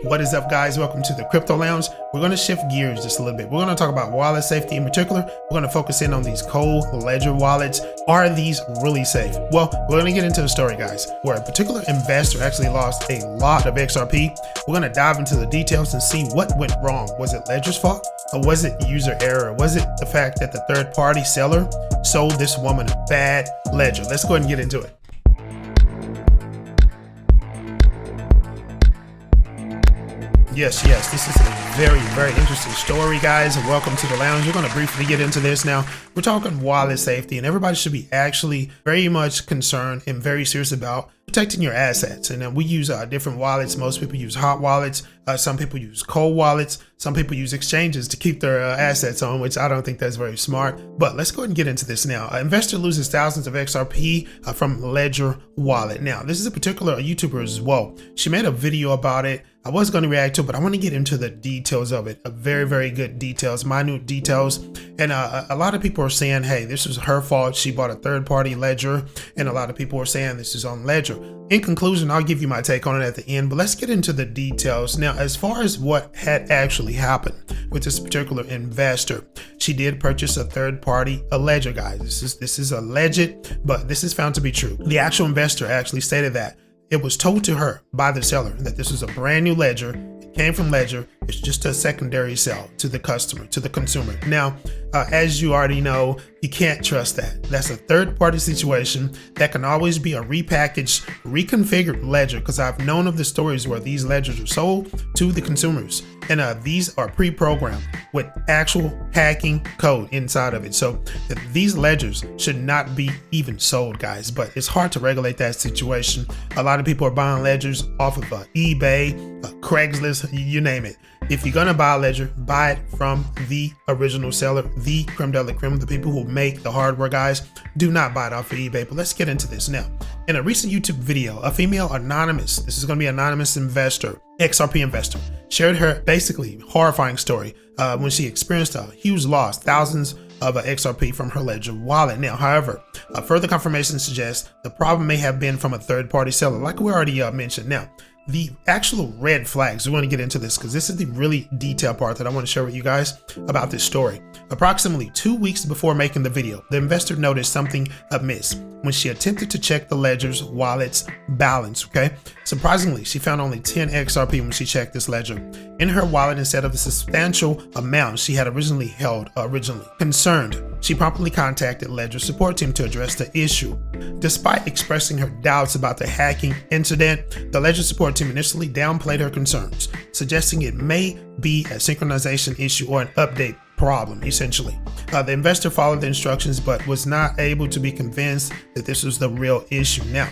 What is up, guys? Welcome to the Crypto Lounge. We're going to shift gears just a little bit. We're going to talk about wallet safety in particular. We're going to focus in on these cold ledger wallets. Are these really safe? Well, we're going to get into the story, guys, where a particular investor actually lost a lot of XRP. We're going to dive into the details and see what went wrong. Was it Ledger's fault? Or was it user error? Was it the fact that the third-party seller sold this woman a bad ledger? Let's go ahead and get into it. Yes, this is a very interesting story, guys, and welcome to the lounge. We're going to briefly get into this now. We're talking wallet safety, and everybody should be actually very much concerned and very serious about protecting your assets. And we use different wallets. Most people use hot wallets. Some people use cold wallets. Some people use exchanges to keep their assets on, which I don't think that's very smart. But let's go ahead and get into this now. An investor loses thousands of XRP from Ledger wallet. Now, this is a particular YouTuber as well. She made a video about it. I was going to react to it, but I want to get into the details of it. Very good details, minute details. And a lot of people are saying, hey, this was her fault. She bought a third-party ledger. And a lot of people are saying this is on Ledger. In conclusion, I'll give you my take on it at the end, but let's get into the details. Now, as far as what had actually happened with this particular investor, she did purchase a third-party ledger, guys. This is alleged, but this is found to be true. The actual investor actually stated that it was told to her by the seller that this was a brand new ledger. It came from Ledger. It's just a secondary sale to the customer, to the consumer. Now, as you already know, you can't trust that. That's a third-party situation. That can always be a repackaged, reconfigured ledger, because I've known of the stories where these ledgers are sold to the consumers. And these are pre-programmed with actual hacking code inside of it. So these ledgers should not be even sold, guys, but it's hard to regulate that situation. A lot of people are buying ledgers off of eBay, Craigslist, you name it. If you're gonna buy a ledger, buy it from the original seller, the creme de la creme, the people who make the hardware, guys. Do not buy it off of eBay. But let's get into this now. In a recent YouTube video, a female anonymous, this is gonna be anonymous investor, XRP investor, shared her basically horrifying story when she experienced a huge loss, thousands of XRP from her Ledger wallet. Now, however, further confirmation suggests the problem may have been from a third-party seller, like we already mentioned. Now, the actual red flags, we want to get into this because this is the really detailed part that I want to share with you guys about this story. Approximately 2 weeks before making the video, the investor noticed something amiss when she attempted to check the Ledger's wallet's balance, okay? Surprisingly, she found only 10 XRP when she checked this ledger in her wallet instead of the substantial amount she had originally held. Concerned, she promptly contacted Ledger support team to address the issue. Despite expressing her doubts about the hacking incident, the Ledger support team initially downplayed her concerns, suggesting it may be a synchronization issue or an update problem, essentially. The investor followed the instructions but was not able to be convinced that this was the real issue. Now,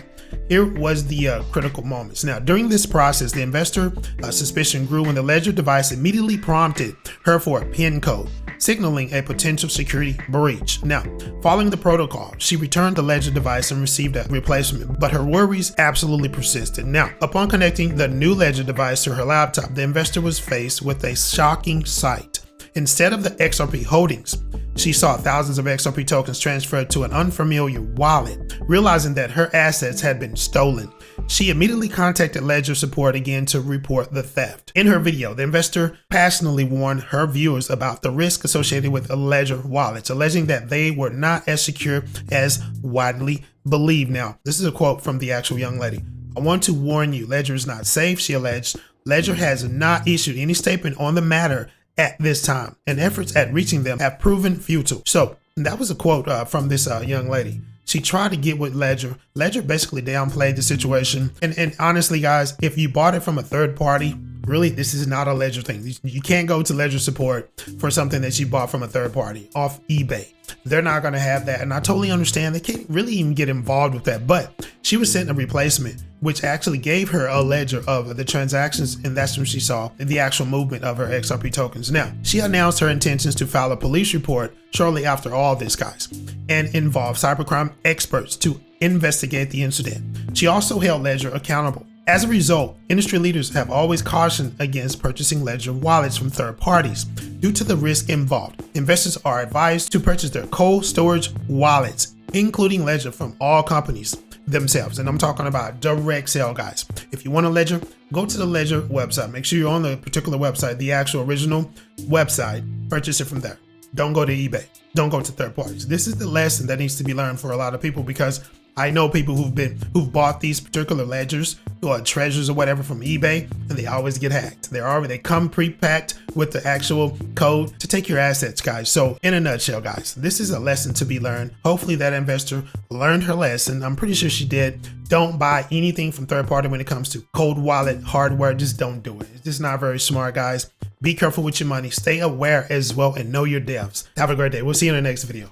here was the critical moments. Now, during this process, the investor suspicion grew when the Ledger device immediately prompted her for a PIN code, signaling a potential security breach. Now, following the protocol, she returned the Ledger device and received a replacement, but her worries absolutely persisted. Now, upon connecting the new Ledger device to her laptop, the investor was faced with a shocking sight. Instead of the XRP holdings, she saw thousands of XRP tokens transferred to an unfamiliar wallet. Realizing that her assets had been stolen, she immediately contacted Ledger support again to report the theft. In her video, the investor passionately warned her viewers about the risk associated with Ledger wallets, alleging that they were not as secure as widely believed. Now, this is a quote from the actual young lady. "I want to warn you, Ledger is not safe," she alleged. "Ledger has not issued any statement on the matter at this time, and efforts at reaching them have proven futile." So that was a quote from this young lady. She tried to get with Ledger. Ledger basically downplayed the situation. And honestly, guys, if you bought it from a third party, really, this is not a Ledger thing. You can't go to Ledger support for something that you bought from a third party off eBay. They're not going to have that. And I totally understand. They can't really even get involved with that. But she was sent a replacement, which actually gave her a ledger of the transactions. And that's when she saw the actual movement of her XRP tokens. Now, she announced her intentions to file a police report shortly after all this, guys, and involve cybercrime experts to investigate the incident. She also held Ledger accountable. As a result, industry leaders have always cautioned against purchasing Ledger wallets from third parties due to the risk involved. Investors are advised to purchase their cold storage wallets, including Ledger, from all companies themselves. And I'm talking about direct sale, guys. If you want a ledger, go to the ledger website. Make sure you're on the particular website, the actual original website. Purchase it from there. Don't go to eBay. Don't go to third parties. This is the lesson that needs to be learned for a lot of people, because I know people who've bought these particular ledgers or treasures or whatever from eBay, and they always get hacked. They come pre-packed with the actual code to take your assets, guys. So in a nutshell, guys, this is a lesson to be learned. Hopefully that investor learned her lesson. I'm pretty sure she did. Don't buy anything from third party when it comes to cold wallet hardware. Just don't do it. It's just not very smart, guys. Be careful with your money. Stay aware as well and know your devs. Have a great day. We'll see you in the next video.